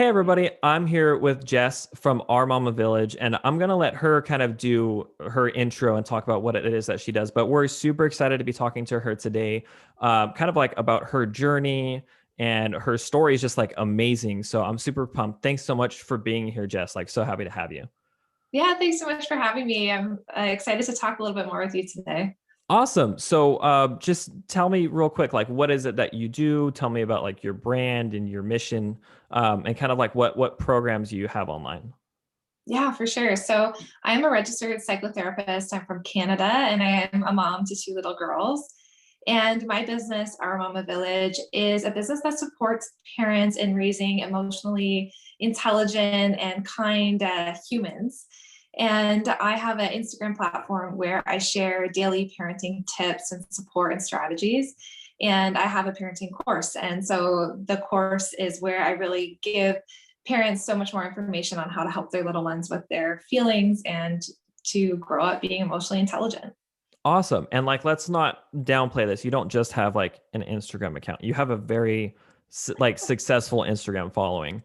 Hey everybody, I'm here with Jess from Our Mama Village, and I'm gonna let her kind of do her intro and talk about what it is that she does. But we're super excited to be talking to her today, kind of like about her journey, and her story is just like amazing. So I'm super pumped. Thanks so much for being here, Jess. Like so happy to have you. Yeah, thanks so much for having me. I'm excited to talk a little bit more with you today. Awesome. So just tell me real quick, like what is it that you do? Tell me about like your brand and your mission, and kind of like what programs you have online. Yeah, for sure. So I am a registered psychotherapist. I'm from Canada and I am a mom to two little girls. And my business, Our Mama Village, is a business that supports parents in raising emotionally intelligent and kind humans. And I have an Instagram platform where I share daily parenting tips and support and strategies. And I have a parenting course. And so the course is where I really give parents so much more information on how to help their little ones with their feelings and to grow up being emotionally intelligent. Awesome. And like, let's not downplay this. You don't just have like an Instagram account. You have a very like successful Instagram following.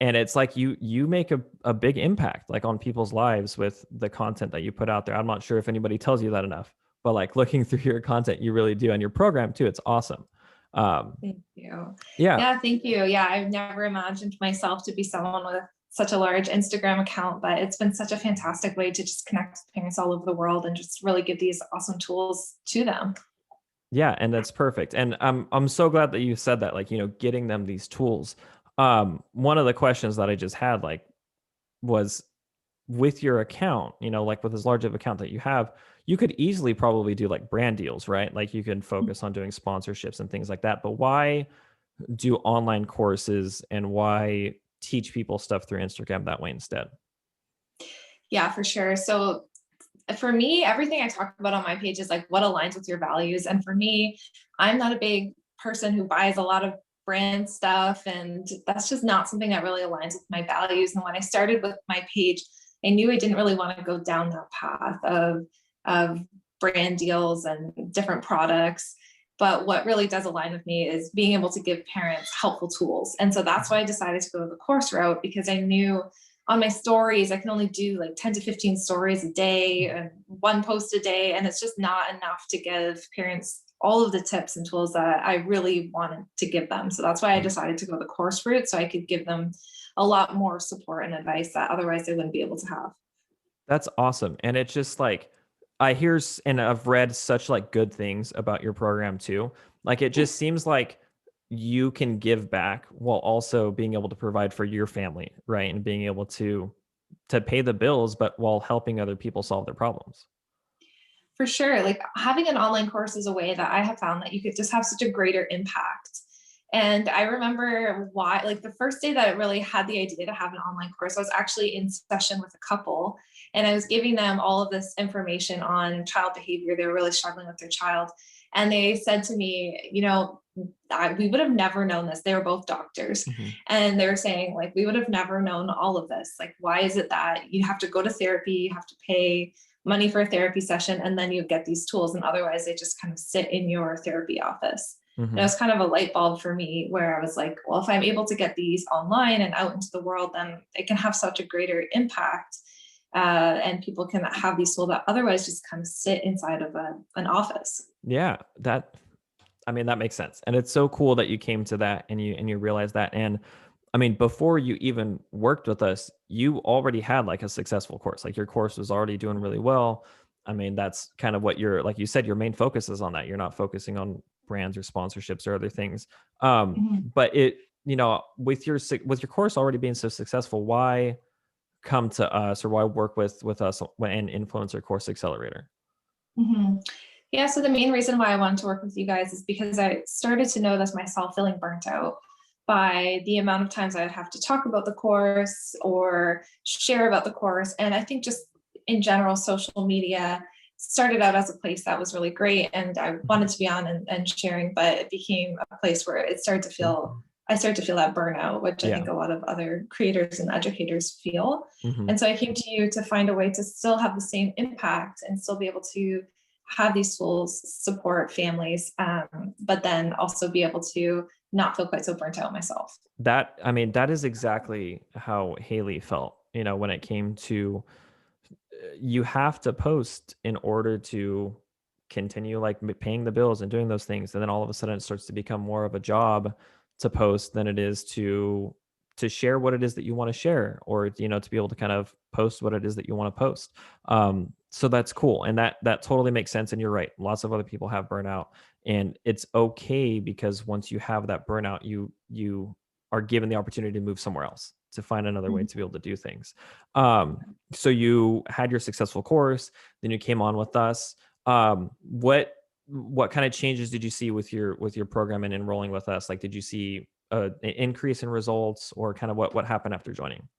And it's like you make a big impact like on people's lives with the content that you put out there. I'm not sure if anybody tells you that enough, but like looking through your content, you really do, and your program too. It's awesome. Um, Thank you. yeah. Yeah, thank you. Yeah, I've never imagined myself to be someone with such a large Instagram account, but it's been such a fantastic way to just connect with parents all over the world and just really give these awesome tools to them. Yeah, and that's perfect. And I'm so glad that you said that, like, getting them these tools. One of the questions that I just had, like, was with your account, like with as large of account that you have, you could easily probably do like brand deals, right? Like you can focus on doing sponsorships and things like that. But why do online courses and why teach people stuff through Instagram that way instead? Yeah, for sure. So for me, everything I talk about on my page is like what aligns with your values. And for me, I'm not a big person who buys a lot of brand stuff. And that's just not something that really aligns with my values. And when I started with my page, I knew I didn't really want to go down that path of brand deals and different products. But what really does align with me is being able to give parents helpful tools. And so that's why I decided to go the course route, because I knew on my stories, I can only do like 10 to 15 stories a day and one post a day. And it's just not enough to give parents all of the tips and tools that I really wanted to give them. So that's why I decided to go the course route so I could give them a lot more support and advice that otherwise they wouldn't be able to have. That's awesome. And it's just like I hear and I've read such like good things about your program too. Like it just seems like you can give back while also being able to provide for your family, right? And being able to pay the bills but while helping other people solve their problems. For sure. Like having an online course is a way that I have found that you could just have such a greater impact. And I remember why, like the first day that I really had the idea to have an online course, I was actually in session with a couple and I was giving them all of this information on child behavior. They were really struggling with their child. And they said to me, we would have never known this. They were both doctors. Mhm. And they were saying, like, we would have never known all of this. Like, why is it that you have to go to therapy, you have to pay money for a therapy session, and then you get these tools? And otherwise, they just kind of sit in your therapy office. And it Mhm. was kind of a light bulb for me where I was like, well, if I'm able to get these online and out into the world, then it can have such a greater impact. And people can have these tools that otherwise just kind of sit inside of an office. Yeah, that makes sense. And it's so cool that you came to that and you realized that. And I mean, before you even worked with us, you already had like a successful course. Like your course was already doing really well. I mean, that's kind of what like you said, your main focus is on that. You're not focusing on brands or sponsorships or other things. Mhm. But with your course already being so successful, why come to us or why work with us and Influencer Course Accelerator? Mhm. Yeah, so the main reason why I wanted to work with you guys is because I started to notice myself feeling burnt out by the amount of times I would have to talk about the course or share about the course. And I think just in general, social media started out as a place that was really great and I wanted to be on and sharing, but it became a place where Mhm. I started to feel that burnout, which I Yeah. think a lot of other creators and educators feel. Hmm. And so I came to you to find a way to still have the same impact and still be able to have these tools, support families, but then also be able to not feel quite so burnt out myself. That, I mean, that is exactly how Haley felt, when it came to, you have to post in order to continue like paying the bills and doing those things. And then all of a sudden it starts to become more of a job to post than it is to share what it is that you want to share, or to be able to kind of post what it is that you want to post. So that's cool, and that totally makes sense. And you're right, lots of other people have burnout, and it's okay, because once you have that burnout, you are given the opportunity to move somewhere else, to find another way to be able to do things. So you had your successful course, then you came on with us. What kind of changes did you see with your program and enrolling with us? Like, did you see an increase in results, or kind of what happened after joining?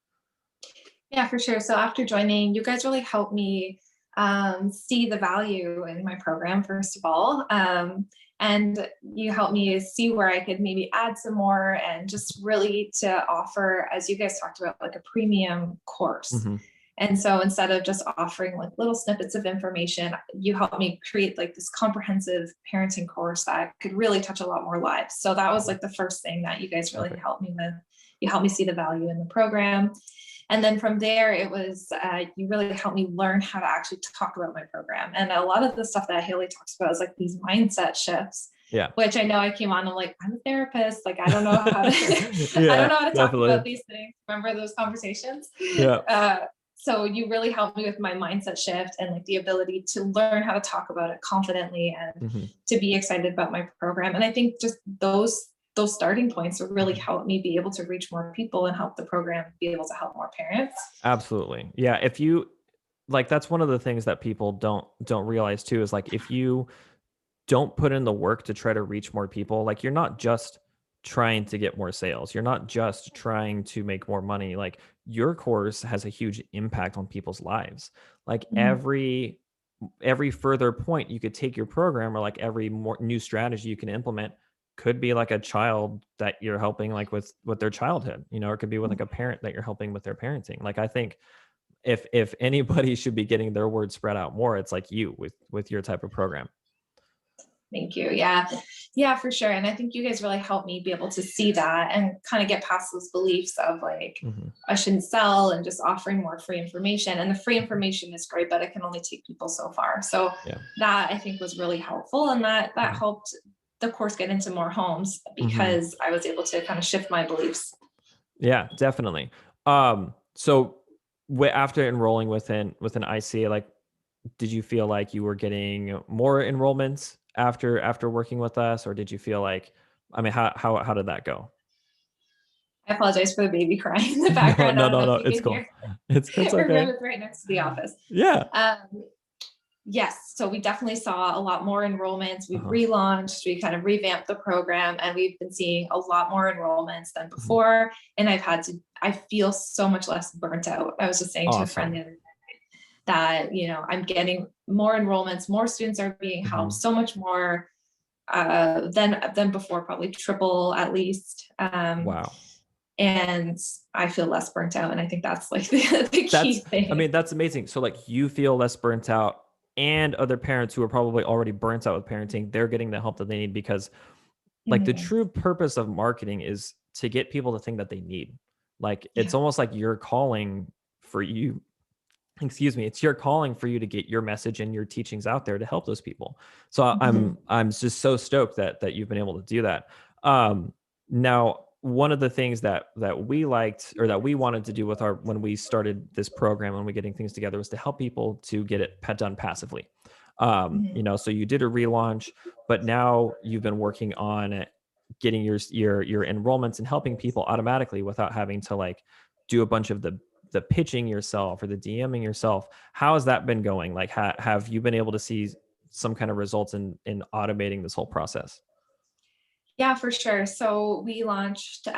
Yeah, for sure. So after joining, you guys really helped me see the value in my program, first of all. And you helped me see where I could maybe add some more, and just really to offer, as you guys talked about, like a premium course. Mm-hmm. And so instead of just offering like little snippets of information, you helped me create like this comprehensive parenting course that could really touch a lot more lives. So that was like the first thing that you guys really helped me with. You helped me see the value in the program. And then from there, it was, you really helped me learn how to actually talk about my program. And a lot of the stuff that Haley talks about is like these mindset shifts, Yeah. which I know I came on, I'm like, I'm a therapist. Like, I don't know how to, Yeah, I don't know how to talk definitely about these things. Remember those conversations? Yeah. So you really helped me with my mindset shift, and like the ability to learn how to talk about it confidently, and Mm-hmm. to be excited about my program. And I think just those starting points will really help me be able to reach more people and help the program be able to help more parents. Absolutely. Yeah. If you like, that's one of the things that people don't realize too, is like, if you don't put in the work to try to reach more people, like, you're not just trying to get more sales, you're not just trying to make more money. Like, your course has a huge impact on people's lives. Like, Mhm. every further point you could take your program, or like every more new strategy you can implement, could be like a child that you're helping, like with their childhood, or it could be with like a parent that you're helping with their parenting. Like, I think if anybody should be getting their word spread out more, it's like you, with your type of program. Thank you. Yeah. Yeah, for sure. And I think you guys really helped me be able to see that and kind of get past those beliefs of like, Mm-hmm. I shouldn't sell, and just offering more free information. And the free information is great, but it can only take people so far. So Yeah. that I think was really helpful. And that Mm-hmm. helped the course get into more homes, Mm-hmm. because I was able to kind of shift my beliefs. Yeah, definitely. So after enrolling within IC, like, did you feel like you were getting more enrollments after working with us, or did you feel like, I mean, how did that go? I apologize for the baby crying in the No, background. I no, don't no, know if no. you It's can cool. hear. It's Her room okay. is right next to the office. Yeah. Yes, so we definitely saw a lot more enrollments. We Uh-huh. relaunched, we kind of revamped the program, and we've been seeing a lot more enrollments than Mhm. before. And I feel so much less burnt out. I was just saying to a friend Awesome. the other day that, I'm getting more enrollments, more students are being helped, Mhm. so much more than before, probably triple at least. Wow. And I feel less burnt out. And I think that's like the key I thing. mean, that's amazing. So like, you feel less burnt out, and other parents who are probably already burnt out with parenting, they're getting the help that they need, because like, the Mhm. true purpose of marketing is to get people to think that they need. Like, it's Yeah. almost like you're calling for you. Excuse me, it's your calling for you to get your message and your teachings out there to help those people. So Mhm. I'm just so stoked that you've been able to do that. Now, one of the things that we liked, or that we wanted to do with our when we started this program, when we getting things together, was to help people to get it done passively. Mhm. So you did a relaunch, but now you've been working on getting your enrollments and helping people automatically, without having to like do a bunch of the pitching yourself or the DMing yourself. How has that been going? Like, have you been able to see some kind of results in automating this whole process? Yeah, for sure. So so we've launched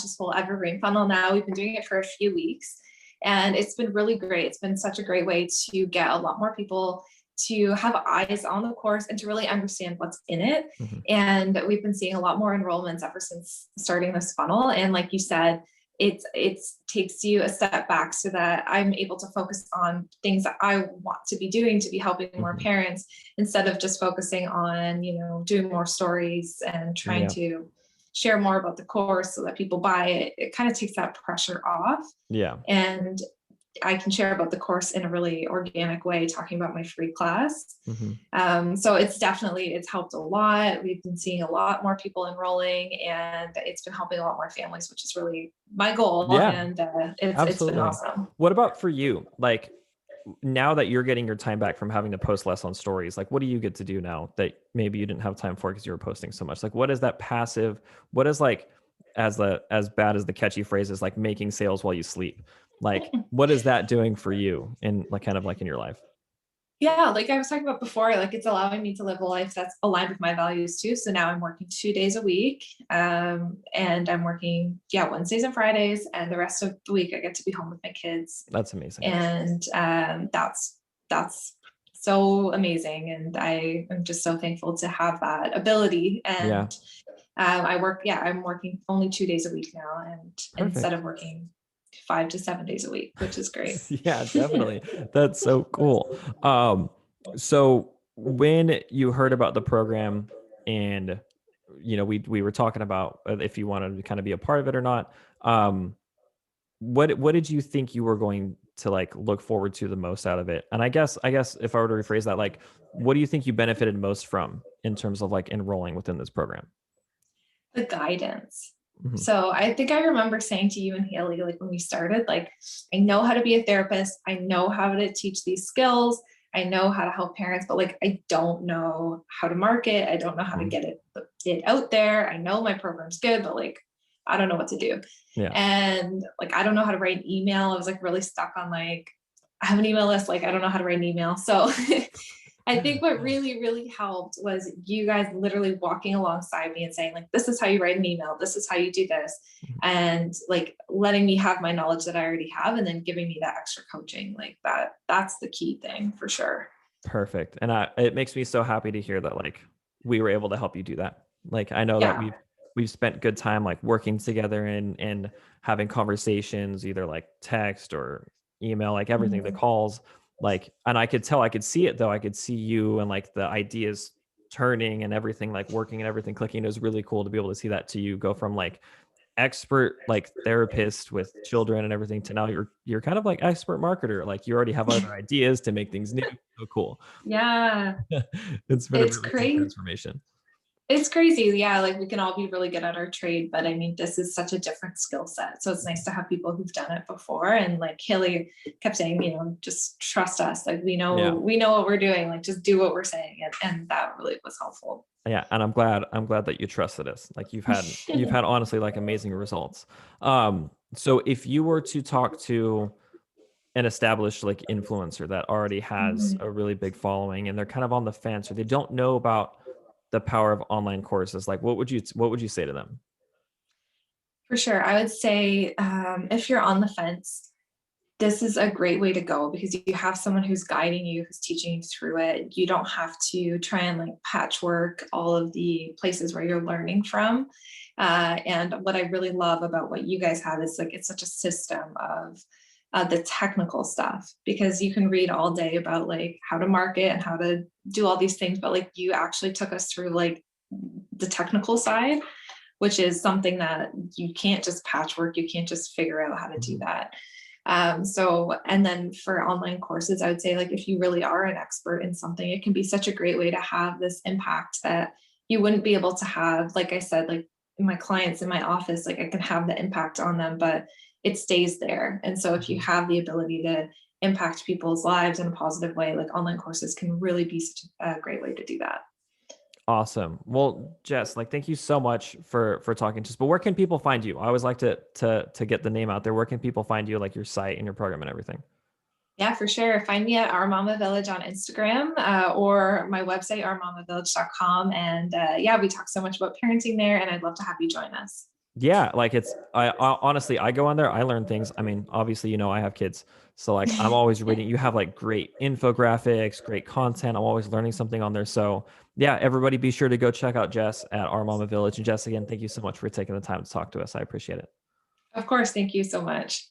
this whole evergreen funnel now. We've been doing it for a few weeks, and it's been really great. It's been such a great way to get a lot more people to have eyes on the course and to really understand what's in it. Mhm. And we've been seeing a lot more enrollments ever since starting this funnel. And like you said, it takes you a step back so that I'm able to focus on things that I want to be doing to be helping more Mhm. parents, instead of just focusing on, doing more stories and trying Yeah. to share more about the course so that people buy it. It kind of takes that pressure off. Yeah. And I can share about the course in a really organic way, talking about my free class. Mhm. So it's helped a lot. We've been seeing a lot more people enrolling, and it's been helping a lot more families, which is really my goal. Yeah, And it's been absolutely. awesome. What about for you? Like now that you're getting your time back from having to post less on stories, like what do you get to do now that maybe you didn't have time for because you were posting so much? Like what is that passive? What is like as bad as the catchy phrase is like making sales while you sleep? Like what is that doing for you in like kind of like in your life? Yeah, like I was talking about before, like it's allowing me to live a life that's aligned with my values too. So now I'm working 2 days a week, and I'm working, yeah, Wednesdays and Fridays, and the rest of the week I get to be home with my kids. That's amazing. And that's so amazing, and I am just so thankful to have that ability. Yeah. And I'm working only 2 days a week now, and instead Perfect. of working 5 to 7 days a week, which is great. Yeah, definitely. That's so cool. So when you heard about the program and we were talking about if you wanted to kind of be a part of it or not, what did you think you were going to like look forward to the most out of it? And I guess if I were to rephrase that, like what do you think you benefited most from in terms of like enrolling within this program? The guidance. Mhm. So I think I remember saying to you and Haley, like when we started, like, I know how to be a therapist. I know how to teach these skills. I know how to help parents, but like, I don't know how to market. I don't know how to Mhm. get it out there. I know my program's good, but like, I don't know what to do. Yeah. And like, I don't know how to write an email. I was like really stuck on like, I have an email list. Like, I don't know how to write an email. So I think what really, really helped was you guys literally walking alongside me and saying, like, this is how you write an email, this is how you do this. And like letting me have my knowledge that I already have, and then giving me that extra coaching. Like that's the key thing for sure. Perfect. And it makes me so happy to hear that like we were able to help you do that. Like I know that Yeah. we've spent good time like working together and having conversations, either like text or email, like everything, the Mhm. calls, like, and I could tell, I could see it though. I could see you and like the ideas turning and everything like working and everything clicking. It was really cool to be able to see that to you go from like expert like therapist with children and everything to now you're kind of like expert marketer, like you already have other ideas to make things new. So cool. Yeah. It's been a It's really cool crazy. transformation. It's crazy. Yeah, like we can all be really good at our trade, but I mean, this is such a different skill set. So it's nice to have people who've done it before. And like Haley kept saying, just trust us. Like Yeah. we know what we're doing. Like just do what we're saying. And that really was helpful. Yeah, and I'm glad that you trusted us. Like you've had honestly like amazing results. So if you were to talk to an established like influencer that already has Mhm. a really big following and they're kind of on the fence or they don't know about the power of online courses, like what would you say to them? For sure. I would say if you're on the fence, this is a great way to go because you have someone who's guiding you, who's teaching you through it. You don't have to try and like patchwork all of the places where you're learning from. And what I really love about what you guys have is like it's such a system of the technical stuff, because you can read all day about like how to market and how to do all these things, but like you actually took us through like the technical side, which is something that you can't just patchwork. You can't just figure out how to do Mhm. that. And then for online courses, I would say like if you really are an expert in something, it can be such a great way to have this impact that you wouldn't be able to have. Like I said, like my clients in my office, like I can have the impact on them, but it stays there. And so if you Mhm. have the ability to impact people's lives in a positive way, like online courses can really be such a great way to do that. Awesome. Well, Jess, like thank you so much for talking to us. But where can people find you? I always like to get the name out there. Where can people find you, like your site and your program and everything? Yeah, for sure. Find me at Our Mama Village on Instagram, or my website, ourmamavillage.com. And yeah, we talk so much about parenting there, and I'd love to have you join us. Yeah, like I honestly I go on there, I learn things. I mean, obviously, I have kids. So like I'm always reading. You have like great infographics, great content. I'm always learning something on there. So yeah, everybody be sure to go check out Jess at Our Mama Village. And Jess, again, thank you so much for taking the time to talk to us. I appreciate it. Of course. Thank you so much.